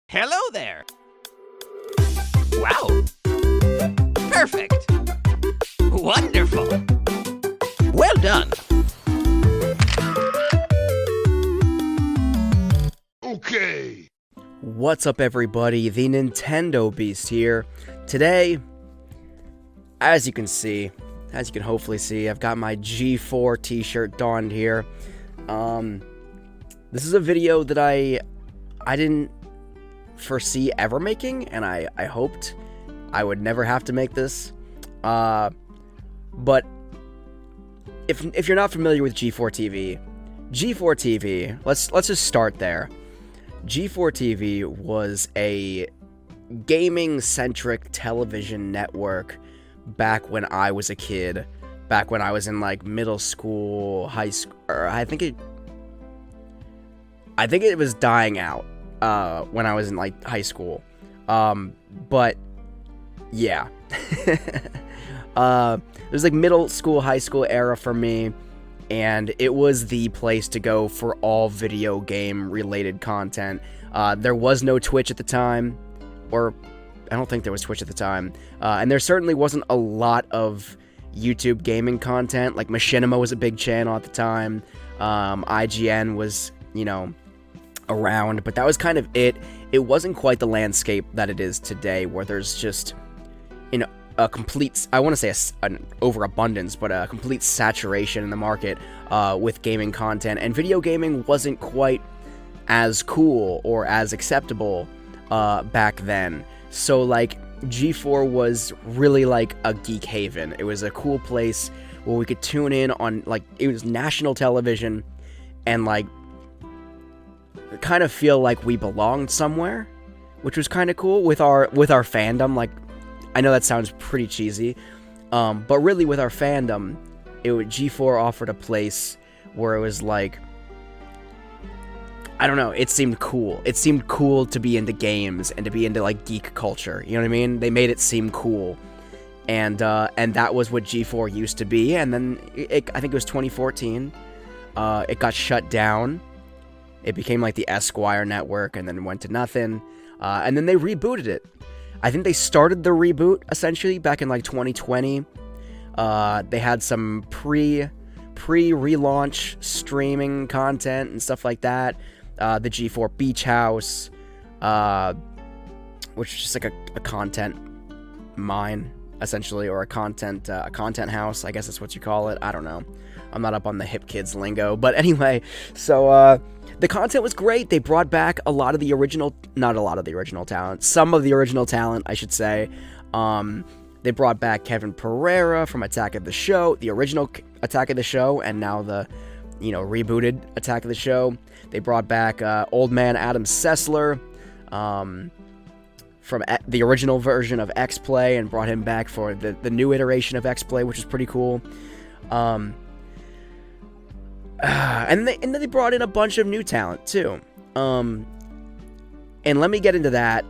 Hello there! Wow! Perfect! Wonderful! Well done! Okay! What's up, everybody? The Nintendo Beast here. Today, as you can hopefully see, I've got my G4 t-shirt donned here. This is a video that I didn't foresee ever making, and I hoped I would never have to make this. But if you're not familiar with G4 TV, let's just start there. G4 TV was a gaming-centric television network back when I was a kid, back when I was in like middle school, high school. I think it was dying out when I was in like high school. But yeah. It was like middle school, high school era for me, and it was the place to go for all video game related content. There was no Twitch at the time, or I don't think there was Twitch at the time, and there certainly wasn't a lot of YouTube gaming content. Like Machinima was a big channel at the time. IGN was, around, but that was kind of it. It wasn't quite the landscape that it is today, where there's just, a complete, I want to say an overabundance, but a complete saturation in the market with gaming content, and video gaming wasn't quite as cool or as acceptable back then. So like G4 was really like a geek haven. It was a cool place where we could tune in on, like, it was national television, and like kind of feel like we belonged somewhere, which was kind of cool with our fandom. Like, I know that sounds pretty cheesy, but really with our fandom, G4 offered a place where it was like, I don't know, it seemed cool. It seemed cool to be into games and to be into like geek culture. You know what I mean? They made it seem cool, and that was what G4 used to be. And then I think it was 2014. It got shut down. It became like the Esquire network, and then went to nothing. And then they rebooted it. I think they started the reboot essentially back in like 2020. They had some pre-relaunch streaming content and stuff like that. The G4 Beach House, which is just like a content mine essentially, or a content house. I guess that's what you call it. I don't know. I'm not up on the hip kids lingo, but anyway. So the content was great. They brought back some of the original talent, I should say. They brought back Kevin Pereira from Attack of the Show, the original Attack of the Show, and now the, rebooted Attack of the Show. They brought back old man Adam Sessler from the original version of X-Play, and brought him back for the new iteration of X-Play, which is pretty cool. And then they brought in a bunch of new talent too. And let me get into that.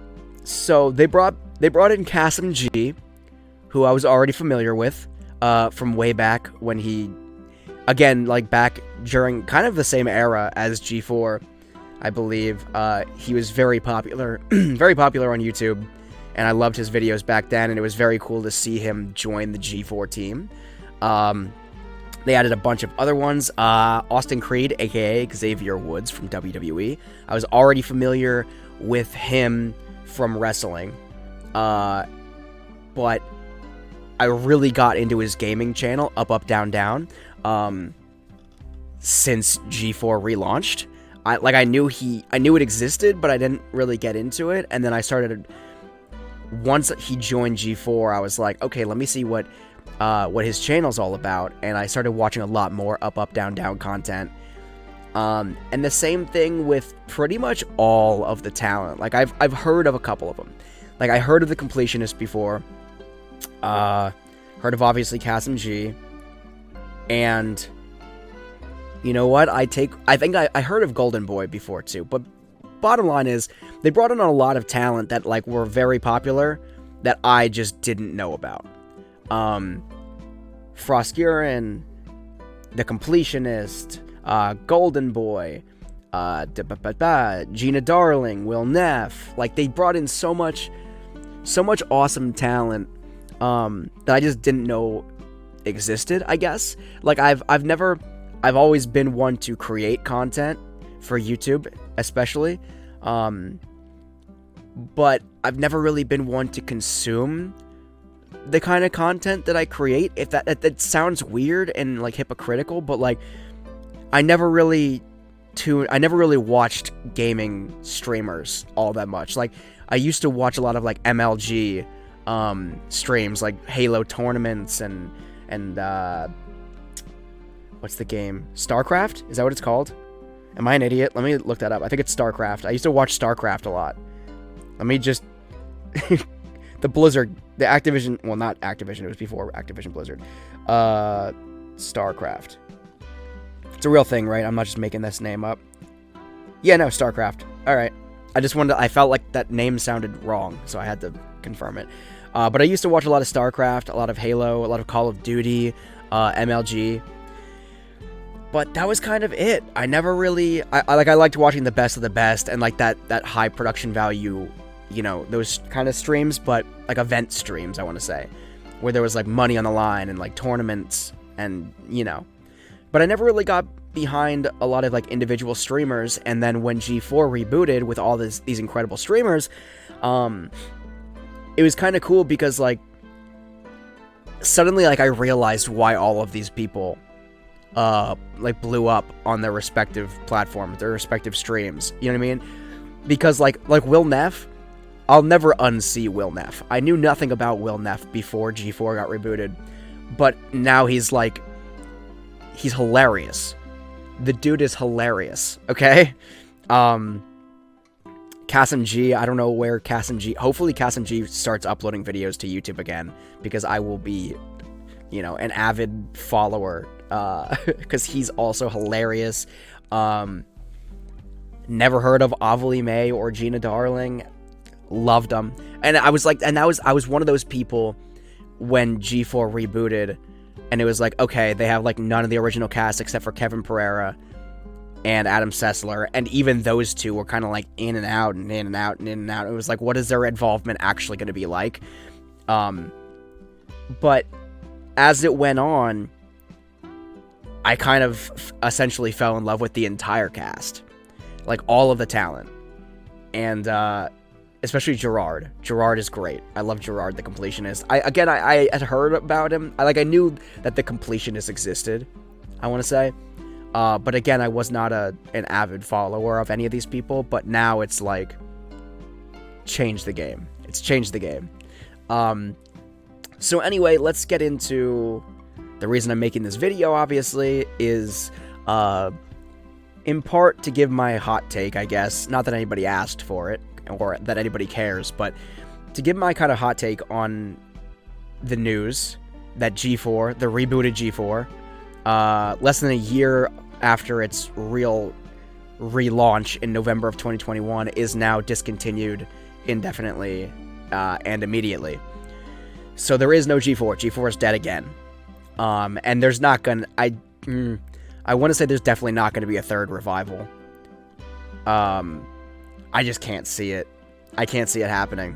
So they brought in Kasim G, who I was already familiar with from way back when he, again, like back during kind of the same era as G4, I believe. He was very popular, very popular on YouTube, and I loved his videos back then, and it was very cool to see him join the G4 team. They added a bunch of other ones. Austin Creed, aka Xavier Woods from WWE. I was already familiar with him from wrestling, but I really got into his gaming channel, Up Down Down, since G4 relaunched. I knew it existed, but I didn't really get into it. And then I started, once he joined G4, I was like, okay, let me see what his channel's all about, and I started watching a lot more Up Down Down content. And the same thing with pretty much all of the talent. Like I've heard of a couple of them. Like I heard of the Completionist before. Heard of obviously Kasim G. And you know what? I think I heard of Golden Boy before too. But bottom line is, they brought in a lot of talent that like were very popular that I just didn't know about. Frost Urine, The Completionist, Golden Boy, Gina Darling, Will Neff. Like, they brought in so much awesome talent that I just didn't know existed, I guess. Like, I've always been one to create content for YouTube, especially, but I've never really been one to consume the kind of content that I create. If that sounds weird and like hypocritical, but like I never really watched gaming streamers all that much. Like, I used to watch a lot of like MLG streams, like Halo tournaments and what's the game? StarCraft? Is that what it's called? Am I an idiot? Let me look that up. I think it's StarCraft. I used to watch StarCraft a lot. Let me just the Blizzard, the Activision, well, not Activision, it was before Activision Blizzard. StarCraft. It's a real thing, right? I'm not just making this name up. Yeah, no, StarCraft. All right. I felt like that name sounded wrong, so I had to confirm it. But I used to watch a lot of StarCraft, a lot of Halo, a lot of Call of Duty, MLG. But that was kind of it. I never really... I liked watching the best of the best and like that high production value, you know, those kind of streams, but like event streams, I want to say, where there was like money on the line and like tournaments and, you know. But I never really got behind a lot of like individual streamers. And then when G4 rebooted with all these incredible streamers, it was kind of cool because like suddenly like I realized why all of these people like blew up on their respective platforms, their respective streams. You know what I mean? Because like Will Neff, I'll never unsee Will Neff. I knew nothing about Will Neff before G4 got rebooted, but now he's hilarious. The dude is hilarious, okay? CasmG, I don't know where CasmG... Hopefully CasmG starts uploading videos to YouTube again, because I will be, you know, an avid follower, because he's also hilarious. Never heard of Avali May or Gina Darling. Loved them. And I was one of those people when G4 rebooted, and it was like, okay, they have like none of the original cast except for Kevin Pereira and Adam Sessler, and even those two were kind of like in and out and in and out and in and out. It was like, what is their involvement actually going to be like? But as it went on, I kind of essentially fell in love with the entire cast, like all of the talent, and especially Gerard. Gerard is great. I love Gerard, the completionist. I had heard about him. I knew that the completionist existed, I want to say. But again, I was not an avid follower of any of these people. But now it's like changed the game. It's changed the game. So anyway, let's get into the reason I'm making this video. Obviously, is in part to give my hot take, I guess. Not that anybody asked for it, or that anybody cares, but to give my kind of hot take on the news that G4, the rebooted G4, less than a year after its real relaunch in November of 2021, is now discontinued indefinitely and immediately. So there is no G4. G4 is dead again. And there's not gonna... I want to say there's definitely not going to be a third revival. I just can't see it. I can't see it happening.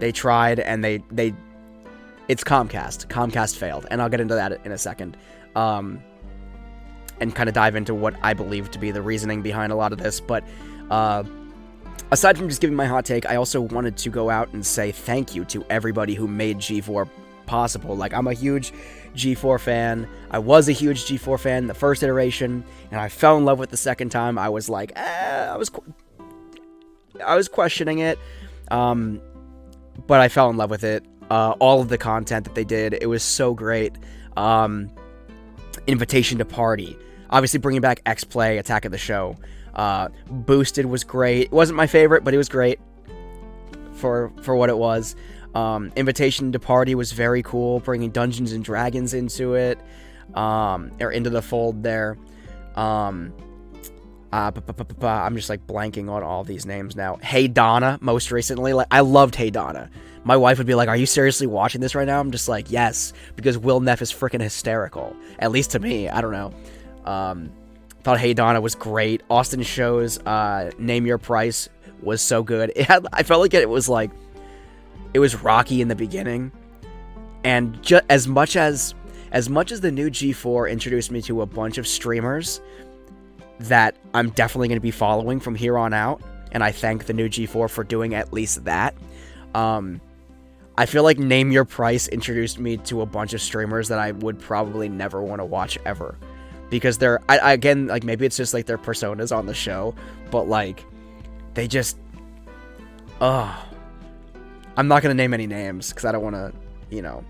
They tried, and it's Comcast. Comcast failed, and I'll get into that in a second. And kind of dive into what I believe to be the reasoning behind a lot of this. But aside from just giving my hot take, I also wanted to go out and say thank you to everybody who made G4 possible. Like, I'm a huge G4 fan. I was a huge G4 fan the first iteration, and I fell in love with the second time. I was like, I was questioning it, but I fell in love with it. All of the content that they did, it was so great. Invitation to Party, obviously bringing back X-Play, Attack of the Show. Boosted was great. It wasn't my favorite, but it was great for what it was. Invitation to Party was very cool, bringing Dungeons and Dragons into it, or into the fold there. I'm just like blanking on all these names now. Hey Donna, most recently. Like, I loved Hey Donna. My wife would be like, "Are you seriously watching this right now?" I'm just like, "Yes," because Will Neff is freaking hysterical. At least to me. I don't know. Thought Hey Donna was great. Austin Show's Name Your Price was so good. I felt like it was rocky in the beginning, and as much as the new G4 introduced me to a bunch of streamers that I'm definitely going to be following from here on out, and I thank the new G4 for doing at least that. I feel like Name Your Price introduced me to a bunch of streamers that I would probably never want to watch ever. Because again, like, maybe it's just, like, their personas on the show, but, like, they just, I'm not going to name any names, because I don't want to, you know,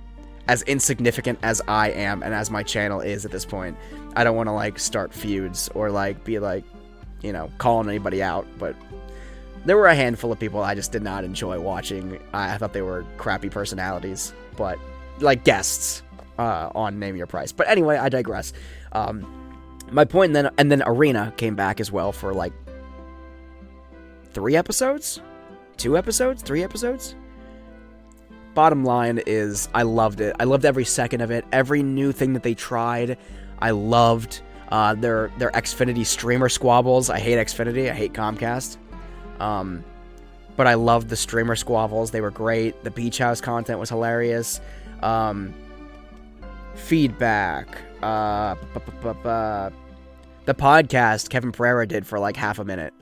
as insignificant as I am, and as my channel is at this point, I don't want to, like, start feuds, or, like, be, like, you know, calling anybody out, but there were a handful of people I just did not enjoy watching. I thought they were crappy personalities, but, like, guests on Name Your Price. But anyway, I digress. My point, and then Arena came back as well for, like, 3 episodes? 2 episodes? 3 episodes? Bottom line is, I loved it. I loved every second of it. Every new thing that they tried, I loved. Their Xfinity streamer squabbles. I hate Xfinity. I hate Comcast. But I loved the streamer squabbles. They were great. The Beach House content was hilarious. Feedback. The podcast Kevin Pereira did for like half a minute.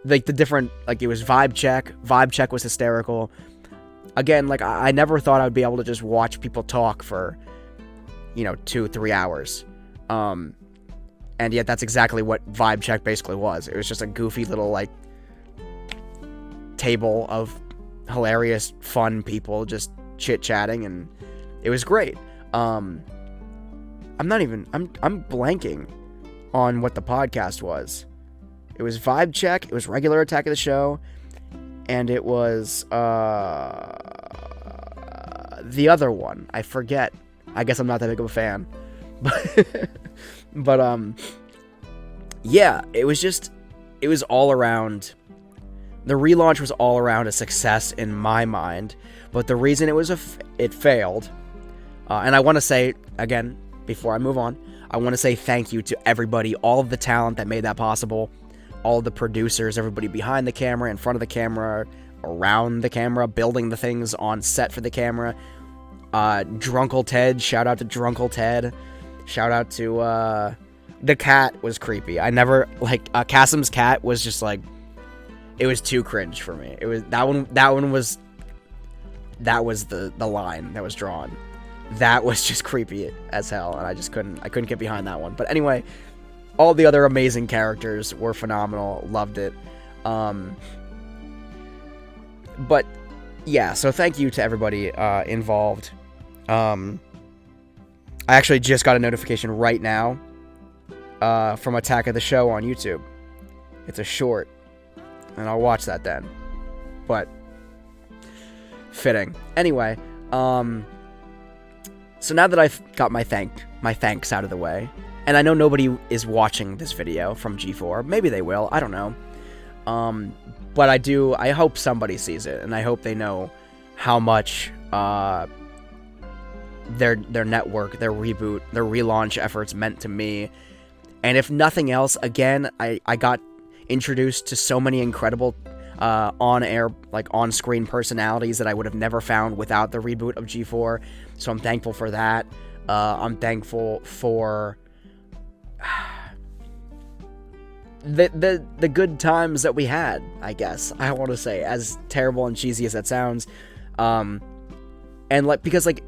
Like the different, like, it was Vibe Check. Vibe Check was hysterical. Again, like, I never thought I would be able to just watch people talk for, you know, 2-3 hours. And yet that's exactly what Vibe Check basically was. It was just a goofy little, like, table of hilarious, fun people just chit-chatting, and it was great. I'm blanking on what the podcast was. It was Vibe Check, it was regular Attack of the Show, and it was, the other one. I forget. I guess I'm not that big of a fan. But yeah, it was all around, the relaunch was all around a success in my mind, but the reason it failed, and I want to say, again, before I move on, I want to say thank you to everybody, all of the talent that made that possible, all of the producers, everybody behind the camera, in front of the camera, around the camera, building the things on set for the camera. Drunkle Ted, shout out to Drunkle Ted, shout out to, the cat was creepy. I never, like, Kasim's cat was just, like, it was too cringe for me. It was, that was the line that was drawn. That was just creepy as hell, and I couldn't get behind that one. But anyway, all the other amazing characters were phenomenal. Loved it. But yeah, so thank you to everybody involved. I actually just got a notification right now from Attack of the Show on YouTube. It's a short, and I'll watch that then. But fitting. Anyway, so now that I've got my thanks out of the way, and I know nobody is watching this video from G4. Maybe they will. I don't know. But I hope somebody sees it, and I hope they know how much their network, their reboot, their relaunch efforts meant to me. And if nothing else, again, I got introduced to so many incredible on-air, like, on-screen personalities that I would have never found without the reboot of G4. So I'm thankful for that. I'm thankful for the good times that we had, I guess. I want to say, as terrible and cheesy as that sounds. And, like, because, like,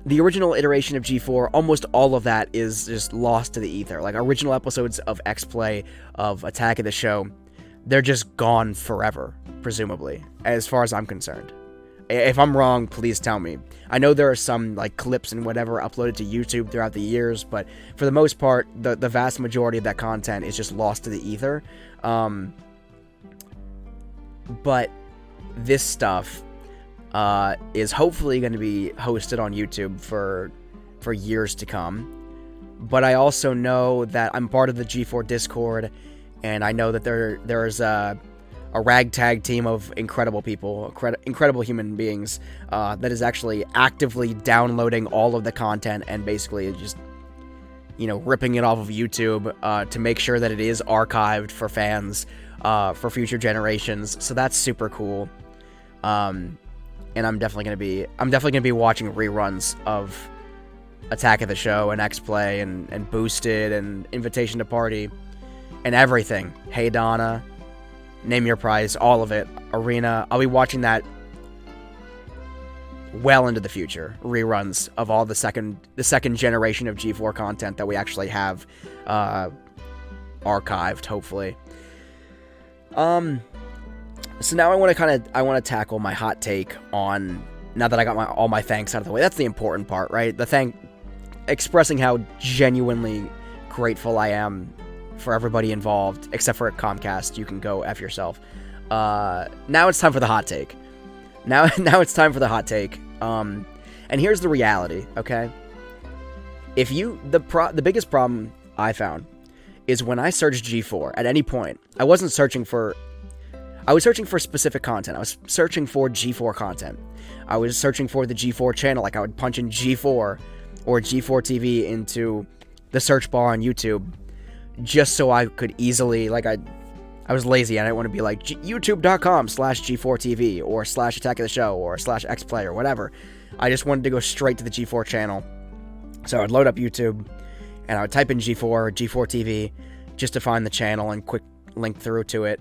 the original iteration of G4, almost all of that is just lost to the ether. Like, original episodes of X-Play, of Attack of the Show, they're just gone forever, presumably, as far as I'm concerned. If I'm wrong, please tell me. I know there are some, like, clips and whatever uploaded to YouTube throughout the years, but for the most part, the vast majority of that content is just lost to the ether. But this stuff is hopefully going to be hosted on YouTube for years to come. But I also know that I'm part of the G4 Discord, and I know that there's a ragtag team of incredible people, incredible human beings, that is actually actively downloading all of the content and basically just ripping it off of YouTube to make sure that it is archived for fans for future generations. So that's super cool. And I'm definitely gonna be watching reruns of Attack of the Show and X-Play and Boosted and Invitation to Party and everything. Hey Donna, Name Your Price, all of it. Arena. I'll be watching that well into the future. Reruns of all the second generation of G4 content that we actually have archived, hopefully. So now I want to tackle my hot take on, now that I got all my thanks out of the way. That's the important part, right? Expressing how genuinely grateful I am for everybody involved, except for Comcast. You can go F yourself. Now it's time for the hot take. Now it's time for the hot take. And here's the reality, okay? The biggest problem I found is when I searched G4 at any point, I was searching for specific content. I was searching for G4 content. I was searching for the G4 channel. Like, I would punch in G4 or G4 TV into the search bar on YouTube, just so I could easily, like, I was lazy. I didn't want to be like youtube.com/G4TV or /Attack of the Show or /Xplay or whatever. I just wanted to go straight to the G4 channel. So I would load up YouTube and I would type in G4 or G4 TV just to find the channel and quick link through to it.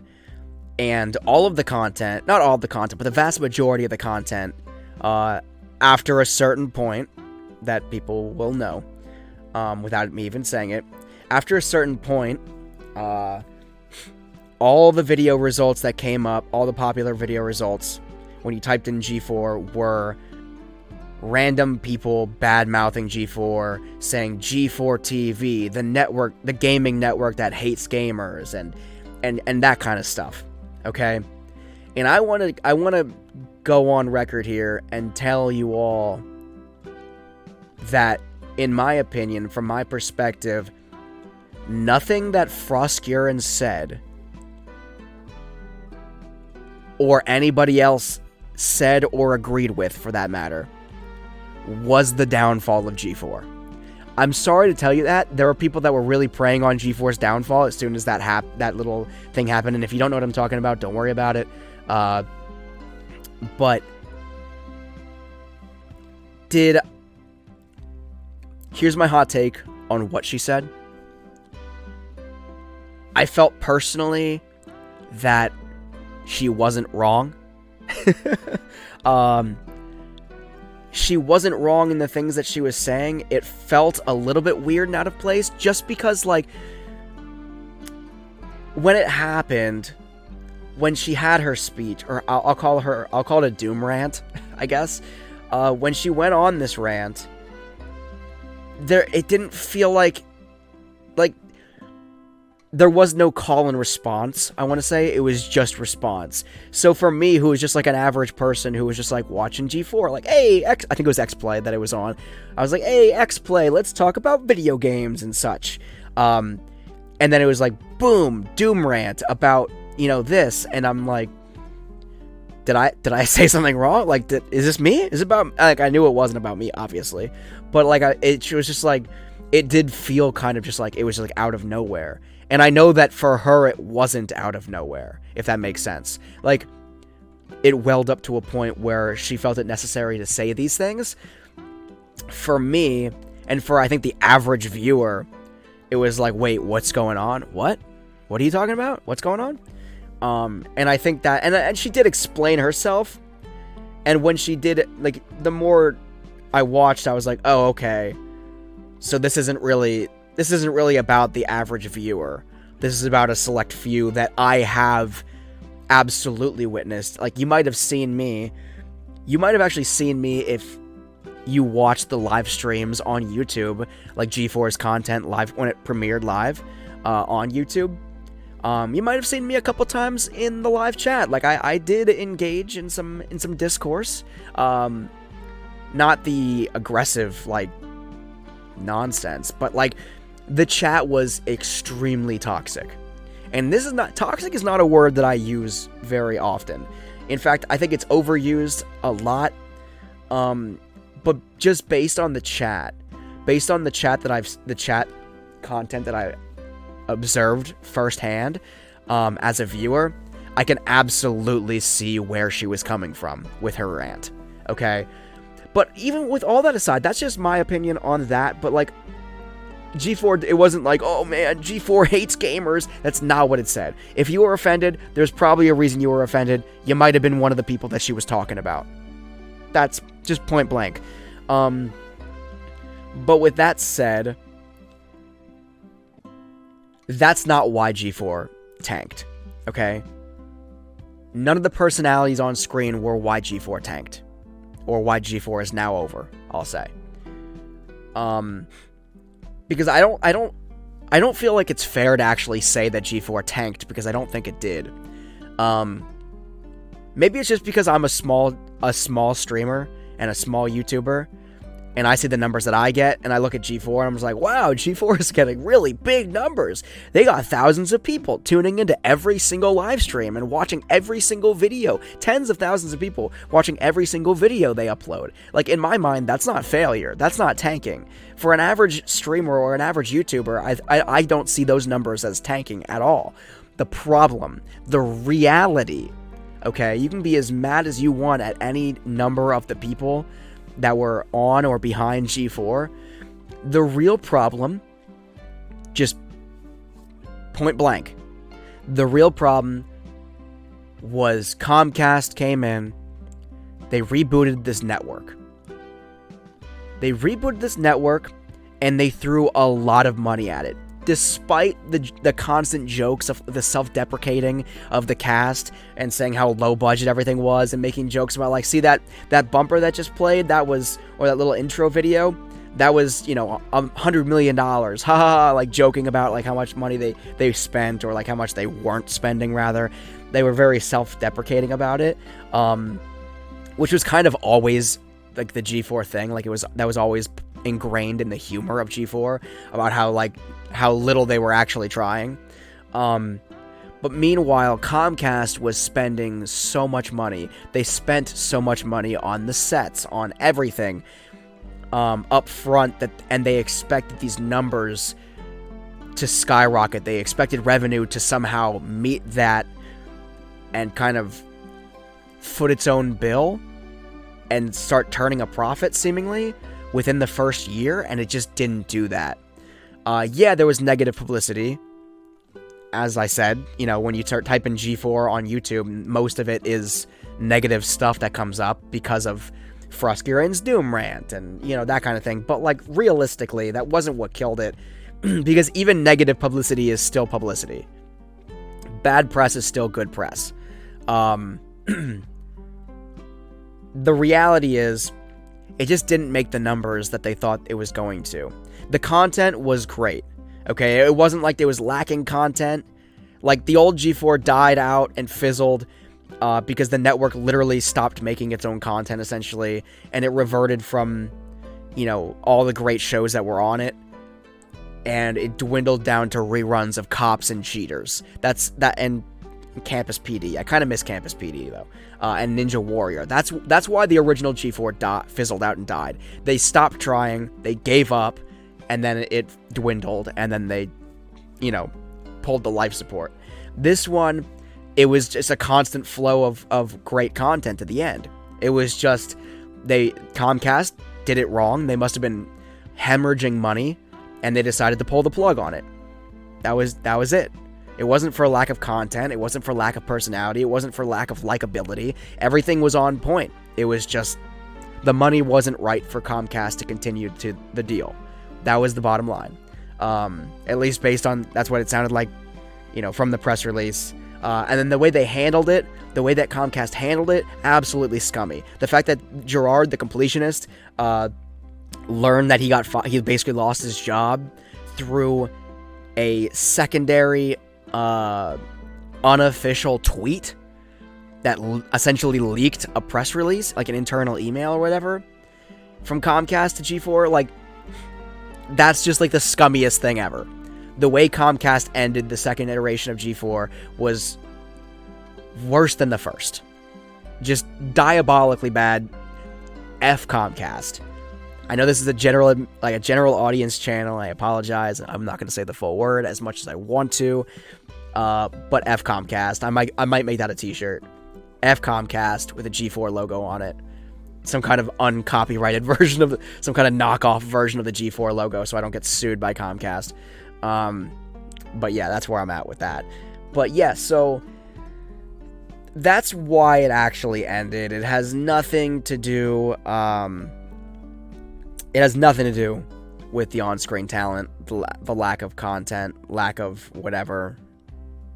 And all of the content, not all of the content, but the vast majority of the content, after a certain point that people will know, without me even saying it, after a certain point, all the video results that came up, all the popular video results, when you typed in G4, were random people bad-mouthing G4, saying G4 TV, the network, the gaming network that hates gamers, and that kind of stuff. Okay? And I want to go on record here and tell you all that, in my opinion, from my perspective, nothing that Froskuren said or anybody else said or agreed with, for that matter, was the downfall of G4. I'm sorry to tell you that. There were people that were really preying on G4's downfall as soon as that little thing happened, and if you don't know what I'm talking about, don't worry about it. But here's my hot take on what she said. I felt personally that she wasn't wrong. She wasn't wrong in the things that she was saying. It felt a little bit weird and out of place, just because, like, when it happened, when she had her speech, or I'll call it a doom rant, I guess. When she went on this rant, it didn't feel like there was no call and response. I want to say it was just response. So for me, who was just like an average person who was just like watching G4, like, hey, I think it was X-Play that it was on. I was like, hey, X-Play, let's talk about video games and such. And then it was like, boom, doom rant about, this. And I'm like, did I say something wrong? Like, is this me? Is it about, like, I knew it wasn't about me, obviously. But like, it was just like, it did feel kind of just like, it was like out of nowhere. And I know that for her, it wasn't out of nowhere, if that makes sense. Like, it welled up to a point where she felt it necessary to say these things. For me, and for, I think, the average viewer, it was like, wait, what's going on? What? What are you talking about? What's going on? And I think that, and she did explain herself. And when she did, like, the more I watched, I was like, oh, okay. So this isn't really about the average viewer. This is about a select few that I have absolutely witnessed. Like, you might have actually seen me if you watched the live streams on YouTube, like G4's content live when it premiered live on YouTube. You might have seen me a couple times in the live chat. Like, I did engage in some discourse. Not the aggressive, like, nonsense, but like, the chat was extremely toxic. And toxic is not a word that I use very often. In fact, I think it's overused a lot. But just based on the chat content that I observed firsthand as a viewer, I can absolutely see where she was coming from with her rant, okay? But even with all that aside, that's just my opinion on that, but like, G4, it wasn't like, oh man, G4 hates gamers. That's not what it said. If you were offended, there's probably a reason you were offended. You might have been one of the people that she was talking about. That's just point blank. But with that said, that's not why G4 tanked, okay? None of the personalities on screen were why G4 tanked. Or why G4 is now over, I'll say. Because I don't feel like it's fair to actually say that G4 tanked, because I don't think it did. Maybe it's just because I'm a small streamer and a small YouTuber, and I see the numbers that I get, and I look at G4, and I'm just like, wow, G4 is getting really big numbers. They got thousands of people tuning into every single live stream and watching every single video. Tens of thousands of people watching every single video they upload. Like, in my mind, that's not failure. That's not tanking. For an average streamer or an average YouTuber, I don't see those numbers as tanking at all. The problem, the reality, okay, you can be as mad as you want at any number of the people that were on or behind G4. The real problem, just point blank, the real problem was Comcast came in, they rebooted this network. They rebooted this network, and they threw a lot of money at it. Despite the constant jokes of the self-deprecating of the cast and saying how low budget everything was and making jokes about, like, see that bumper that just played, that was, or that little intro video, that was, you know, $100 million, haha, like joking about like how much money they spent, or like how much they weren't spending, rather. They were very self-deprecating about it, which was kind of always like the G4 thing. Like, that was always ingrained in the humor of G4 about how little they were actually trying. But meanwhile, Comcast was spending so much money. They spent so much money on the sets, on everything up front, and they expected these numbers to skyrocket. They expected revenue to somehow meet that and kind of foot its own bill and start turning a profit, seemingly, within the first year, and it just didn't do that. Yeah, there was negative publicity. As I said, you know, when you start typing G4 on YouTube, most of it is negative stuff that comes up because of Fruskieran's Doom rant and, you know, that kind of thing. But, like, realistically, that wasn't what killed it, because even negative publicity is still publicity. Bad press is still good press. The reality is, it just didn't make the numbers that they thought it was going to. The content was great, okay? It wasn't like it was lacking content. Like, the old G4 died out and fizzled because the network literally stopped making its own content, essentially, and it reverted from, you know, all the great shows that were on it, and it dwindled down to reruns of Cops and Cheaters. And Campus PD. I kind of miss Campus PD, though. And Ninja Warrior. That's why the original G4 fizzled out and died. They stopped trying, they gave up, and then it dwindled, and then they, you know, pulled the life support. This one, it was just a constant flow of great content at the end. It was just, Comcast did it wrong. They must have been hemorrhaging money, and they decided to pull the plug on it. That was it. It wasn't for lack of content. It wasn't for lack of personality. It wasn't for lack of likability. Everything was on point. It was just, the money wasn't right for Comcast to continue to the deal. That was the bottom line. At least based on, that's what it sounded like, you know, from the press release. And then the way they handled it, the way that Comcast handled it, absolutely scummy. The fact that Gerard, the completionist, learned that he basically lost his job through a secondary unofficial tweet that essentially leaked a press release, like an internal email or whatever, from Comcast to G4. Like, that's just like the scummiest thing ever. The way Comcast ended the second iteration of G4 was worse than the first. Just diabolically bad. F Comcast. I know this is a general audience channel. I apologize. I'm not going to say the full word as much as I want to. But F Comcast. I might make that a t-shirt. F Comcast with a G4 logo on it. Some kind of uncopyrighted version of some kind of knockoff version of the G4 logo, so I don't get sued by Comcast. But yeah, that's where I'm at with that. But yeah, so that's why it actually ended. It has nothing to do. It has nothing to do with the on-screen talent, the lack of content, lack of whatever.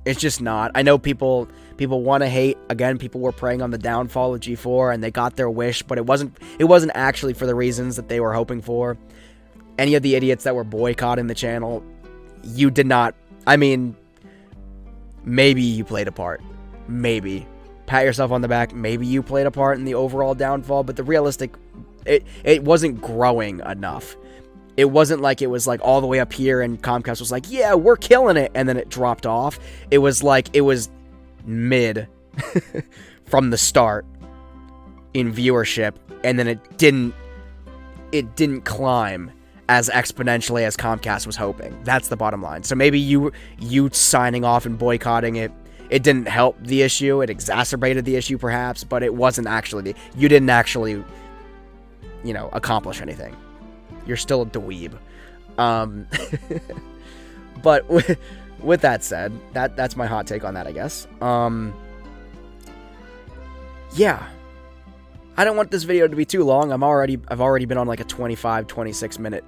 It's just not. I know people want to hate. Again, people were preying on the downfall of G4, and they got their wish, but it wasn't actually for the reasons that they were hoping for. Any of the idiots that were boycotting the channel, you did not. I mean, maybe you played a part. Maybe. Pat yourself on the back. Maybe you played a part in the overall downfall, but the realistic, it wasn't growing enough. It wasn't like it was like all the way up here and Comcast was like, yeah, we're killing it, and then it dropped off. It was like it was mid from the start in viewership, and then it didn't climb as exponentially as Comcast was hoping. That's the bottom line. So maybe you signing off and boycotting it didn't help the issue. It exacerbated the issue perhaps, but it wasn't actually you didn't actually, accomplish anything. You're still a dweeb. But with that said, that's my hot take on that, I guess. Yeah. I don't want this video to be too long. I've already been on like a 25, 26 minute,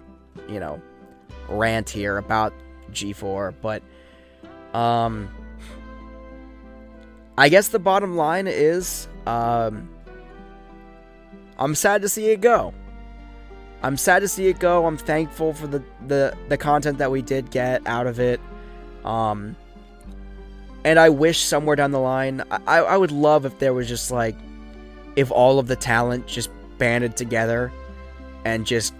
rant here about G4, but I guess the bottom line is I'm sad to see it go. I'm thankful for the content that we did get out of it. And I wish somewhere down the line, I would love if there was just like, if all of the talent just banded together and just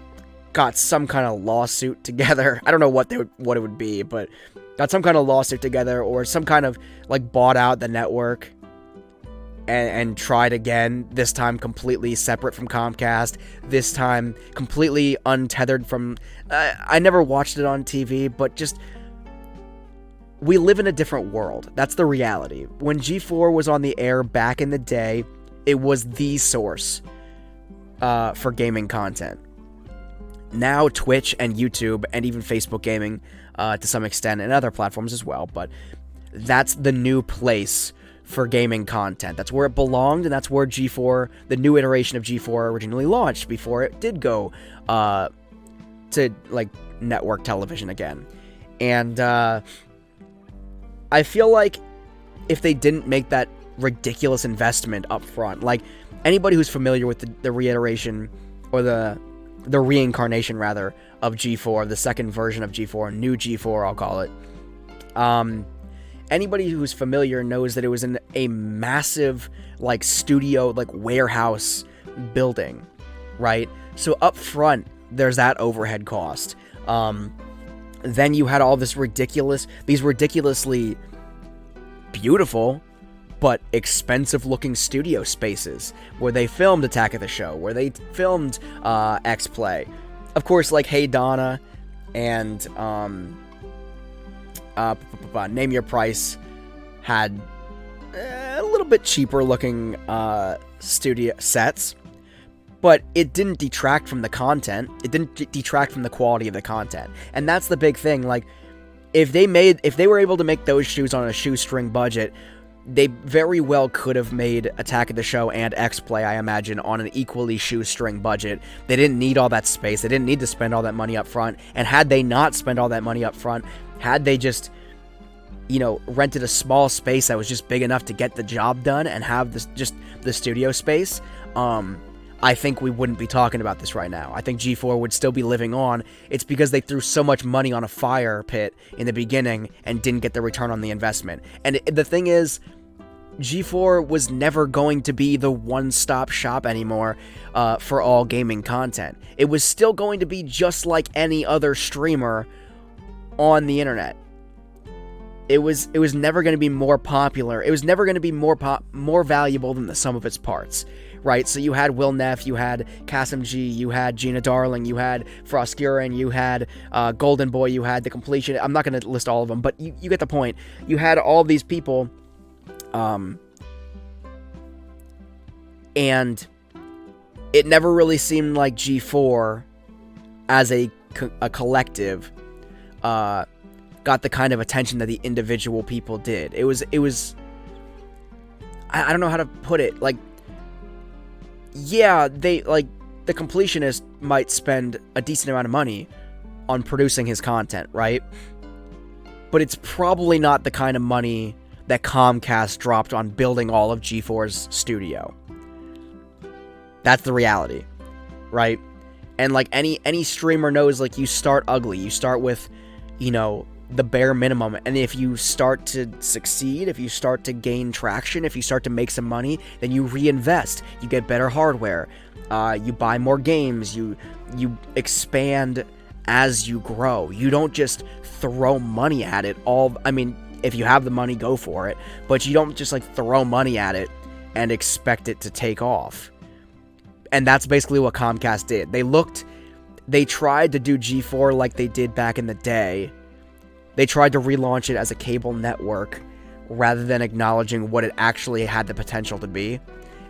got some kind of lawsuit together. I don't know what it would be, but got some kind of lawsuit together, or some kind of like bought out the network and tried again, this time completely separate from Comcast, this time completely untethered from, I never watched it on TV, but just, we live in a different world. That's the reality. When G4 was on the air back in the day, it was the source for gaming content. Now Twitch and YouTube and even Facebook gaming to some extent, and other platforms as well, but that's the new place for gaming content. That's where it belonged, and that's where G4, the new iteration of G4, originally launched before it did go to like network television again. And I feel like if they didn't make that ridiculous investment up front, like anybody who's familiar with the reiteration, or the reincarnation rather, of G4, the second version of G4, new G4 I'll call it, anybody who's familiar knows that it was in a massive like studio, like warehouse building, right? So up front there's that overhead cost. Then you had all these ridiculously beautiful but expensive looking studio spaces where they filmed Attack of the Show, where they filmed X-Play. Of course, like Hey Donna and Name Your Price had a little bit cheaper looking studio sets, but it didn't detract from the content. It didn't detract from the quality of the content. And that's the big thing. Like, if they were able to make those shoes on a shoestring budget, they very well could have made Attack of the Show and X-Play, I imagine, on an equally shoestring budget. They didn't need all that space. They didn't need to spend all that money up front. And had they not spent all that money up front, had they just, rented a small space that was just big enough to get the job done and have just the studio space, I think we wouldn't be talking about this right now. I think G4 would still be living on. It's because they threw so much money on a fire pit in the beginning and didn't get the return on the investment. And the thing is, G4 was never going to be the one-stop shop anymore for all gaming content. It was still going to be just like any other streamer on the internet. It was never going to be more popular. It was never going to be more valuable than the sum of its parts, right? So you had Will Neff, you had Kasim G, you had Gina Darling, you had Froskurin, you had Golden Boy, you had The Completion. I'm not going to list all of them, but you get the point. You had all these people, and it never really seemed like G4 as a collective got the kind of attention that the individual people did. It was I don't know how to put it. Like, yeah, they, like, the completionist might spend a decent amount of money on producing his content, right? But it's probably not the kind of money that Comcast dropped on building all of G4's studio. That's the reality, right? And like any streamer knows, like, you start ugly. You start with, you know, the bare minimum, and if you start to succeed, if you start to gain traction, if you start to make some money, then you reinvest. You get better hardware. You buy more games. You expand as you grow. You don't just throw money at it all. I mean, if you have the money, go for it, but you don't just, like, throw money at it and expect it to take off. And that's basically what Comcast did. They tried to do G4 like they did back in the day. They tried to relaunch it as a cable network rather than acknowledging what it actually had the potential to be,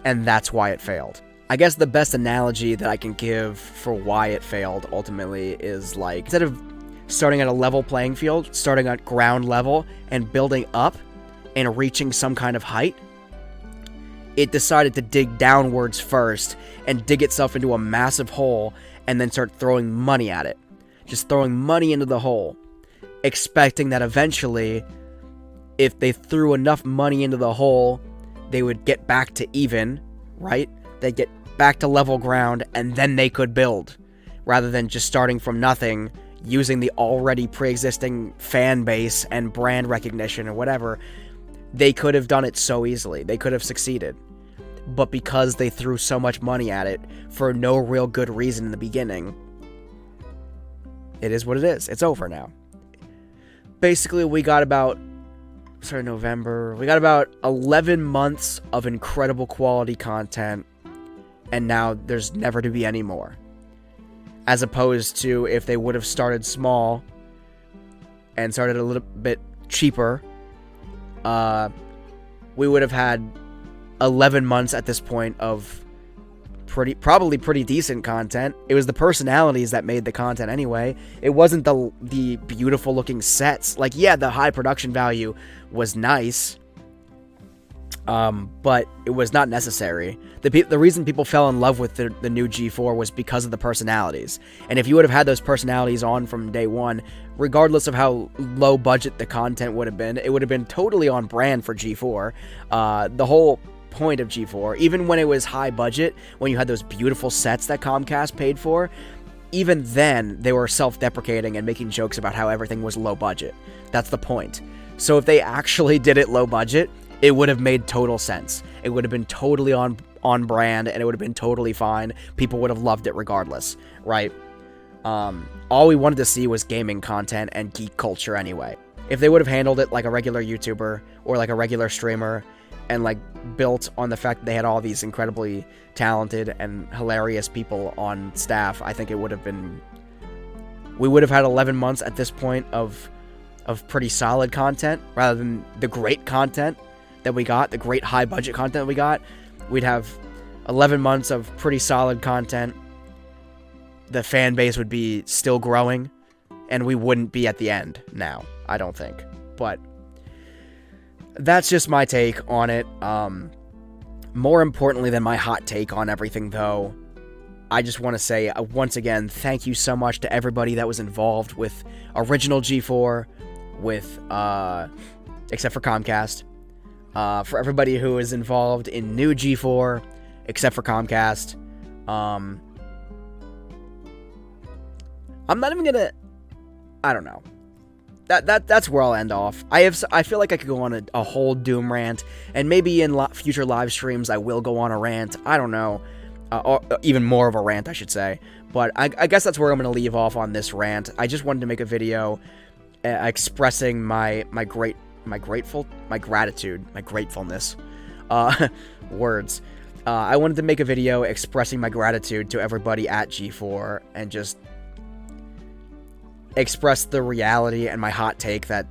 and that's why it failed. I guess the best analogy that I can give for why it failed ultimately is, like, instead of starting at a level playing field, starting at ground level and building up and reaching some kind of height, it decided to dig downwards first and dig itself into a massive hole and then start throwing money at it. Just throwing money into the hole, expecting that eventually, if they threw enough money into the hole, they would get back to even, right? They'd get back to level ground, and then they could build, rather than just starting from nothing, using the already pre-existing fan base and brand recognition or whatever. They could have done it so easily. They could have succeeded. But because they threw so much money at it for no real good reason in the beginning, it is what it is. It's over now. Basically, we got about, November, we got about 11 months of incredible quality content, and now there's never to be any more. As opposed to if they would have started small and started a little bit cheaper, we would have had 11 months at this point of probably pretty decent content. It was the personalities that made the content anyway. It wasn't the beautiful looking sets. Like, yeah, the high production value was nice, but it was not necessary. The reason people fell in love with the new G4 was because of the personalities. And if you would have had those personalities on from day one, regardless of how low budget the content would have been, it would have been totally on brand for G4. The whole point of G4, even when it was high budget, when you had those beautiful sets that Comcast paid for, even then they were self-deprecating and making jokes about how everything was low budget. That's the point. So if they actually did it low budget, it would have made total sense. It would have been totally on brand, and it would have been totally fine. People would have loved it regardless, right? All we wanted to see was gaming content and geek culture anyway. If they would have handled it like a regular YouTuber or like a regular streamer, and like built on the fact that they had all these incredibly talented and hilarious people on staff, I think it would have been, we would have had 11 months at this point of pretty solid content, rather than the great content that we got, the great high budget content that we got. We'd have 11 months of pretty solid content. The fan base would be still growing, and we wouldn't be at the end now, I don't think. But that's just my take on it. More importantly than my hot take on everything, though, I just want to say, once again, thank you so much to everybody that was involved with original G4, with, except for Comcast, for everybody who is involved in new G4, except for Comcast. I'm not even gonna, I don't know. That's where I'll end off. I feel like I could go on a whole Doom rant, and maybe in future live streams I will go on a rant. I don't know, or even more of a rant, I should say. But I guess that's where I'm going to leave off on this rant. I just wanted to make a video expressing my gratitude, my gratefulness, words, I wanted to make a video expressing my gratitude to everybody at G4 and just express the reality and my hot take that,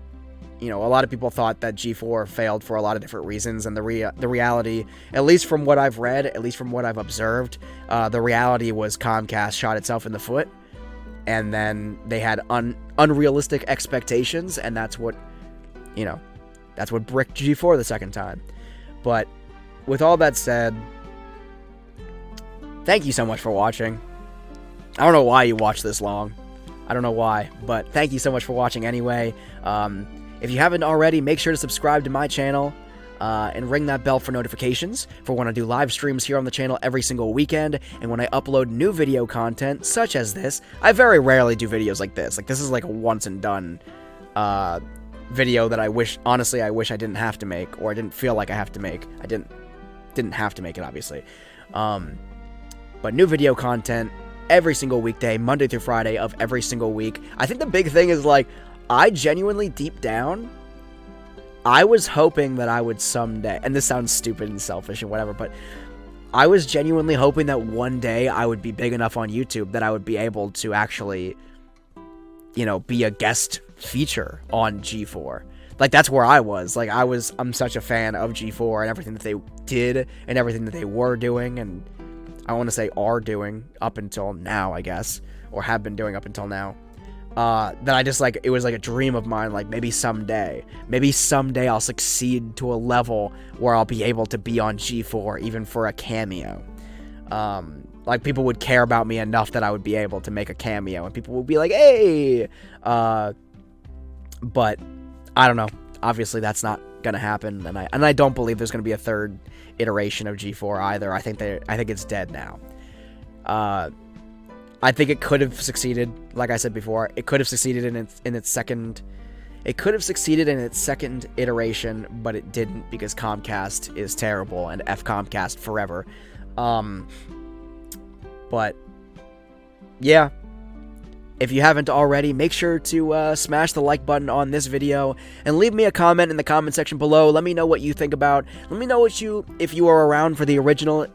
you know, a lot of people thought that G4 failed for a lot of different reasons, and the reality, at least from what I've read, at least from what I've observed, the reality was Comcast shot itself in the foot, and then they had unrealistic expectations, and that's what, you know, that's what bricked G4 the second time. But with all that said, thank you so much for watching. I don't know why you watched this long. I don't know why, but thank you so much for watching anyway. If you haven't already, make sure to subscribe to my channel and ring that bell for notifications for when I do live streams here on the channel every single weekend, and when I upload new video content such as this. I very rarely do videos like this. Like, this is like a once and done video that I wish I didn't have to make, or I didn't feel like I have to make. I didn't have to make it, obviously. But new video content every single weekday, Monday through Friday of every single week. I think the big thing is, like, I genuinely, deep down, I was hoping that I would someday, and this sounds stupid and selfish and whatever, but I was genuinely hoping that one day I would be big enough on YouTube that I would be able to actually, you know, be a guest feature on G4. Like, that's where I was. Like, I'm such a fan of G4 and everything that they did and everything that they were doing, and I want to say are doing up until now, I guess, or have been doing up until now. That I just, like, it was like a dream of mine, like, maybe someday I'll succeed to a level where I'll be able to be on G4, even for a cameo. Like, people would care about me enough that I would be able to make a cameo, and people would be like, hey! But, I don't know. Obviously, that's not gonna happen, and I don't believe there's gonna be a third iteration of G4 either. I think it's dead now. I think it could have succeeded, like I said before. It could have succeeded in its second iteration, but it didn't, because Comcast is terrible, and F Comcast forever. But yeah, if you haven't already, make sure to smash the like button on this video and leave me a comment in the comment section below. Let me know what you think about. Let me know if you were around for the original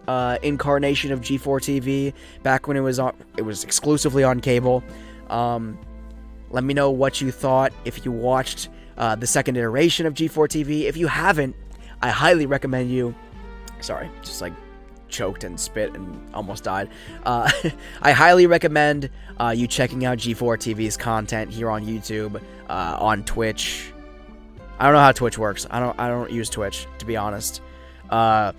incarnation of G4 TV back when it was exclusively on cable. Let me know what you thought if you watched the second iteration of G4 TV. If you haven't, I highly recommend you. Sorry, just like choked and spit and almost died. I highly recommend you checking out G4 TV's content here on YouTube, on Twitch. I don't know how Twitch works. I don't use Twitch, to be honest. So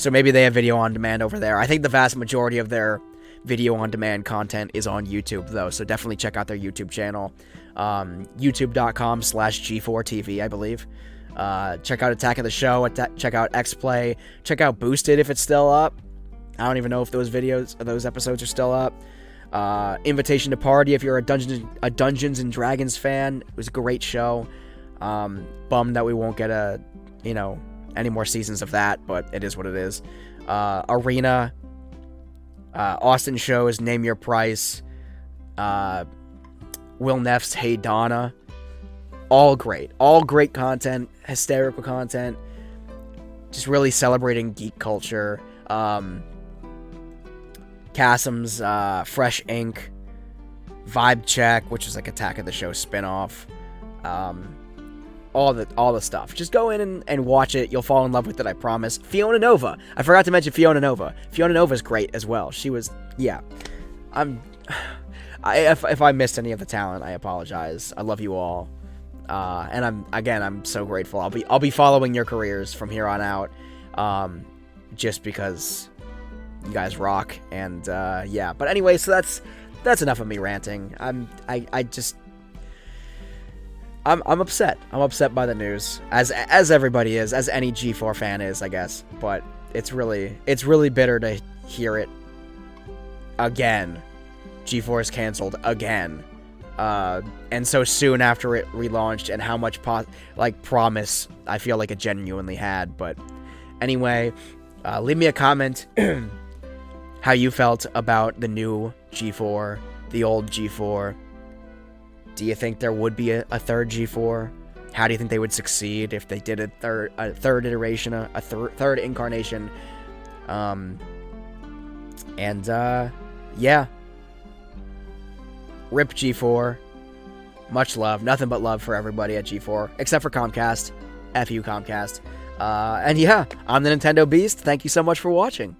maybe they have video on demand over there. I think the vast majority of their video on demand content is on YouTube, though, so definitely check out their YouTube channel. youtube.com/G4TV, I believe. Check out Attack of the Show, check out X-Play, check out Boosted if it's still up. I don't even know if those episodes are still up. Invitation to Party if you're a Dungeons and Dragons fan. It was a great show. Bummed that we won't get any more seasons of that, but it is what it is. Arena, Austin Show's Name Your Price, Will Neff's Hey Donna. All great content, hysterical content, just really celebrating geek culture. Kasim's Fresh Ink, Vibe Check, which is like Attack of the Show spinoff. All the stuff. Just go in and watch it. You'll fall in love with it, I promise. Fiona Nova. I forgot to mention Fiona Nova. Fiona Nova's great as well. She was, yeah. If I missed any of the talent, I apologize. I love you all. And I'm so grateful. I'll be following your careers from here on out, just because you guys rock. And yeah. But anyway, so that's enough of me ranting. I'm upset. I'm upset by the news, as everybody is, as any G4 fan is, I guess. But it's really bitter to hear it again. G4 is canceled again. And so soon after it relaunched, and how much promise I feel like it genuinely had. But anyway, leave me a comment how you felt about the new G4, the old G4. Do you think there would be a third G4? How do you think they would succeed if they did a third iteration, a third incarnation? Yeah. Rip G4. Much love. Nothing but love for everybody at G4. Except for Comcast. F you, Comcast. And yeah, I'm the Nintendo Beast. Thank you so much for watching.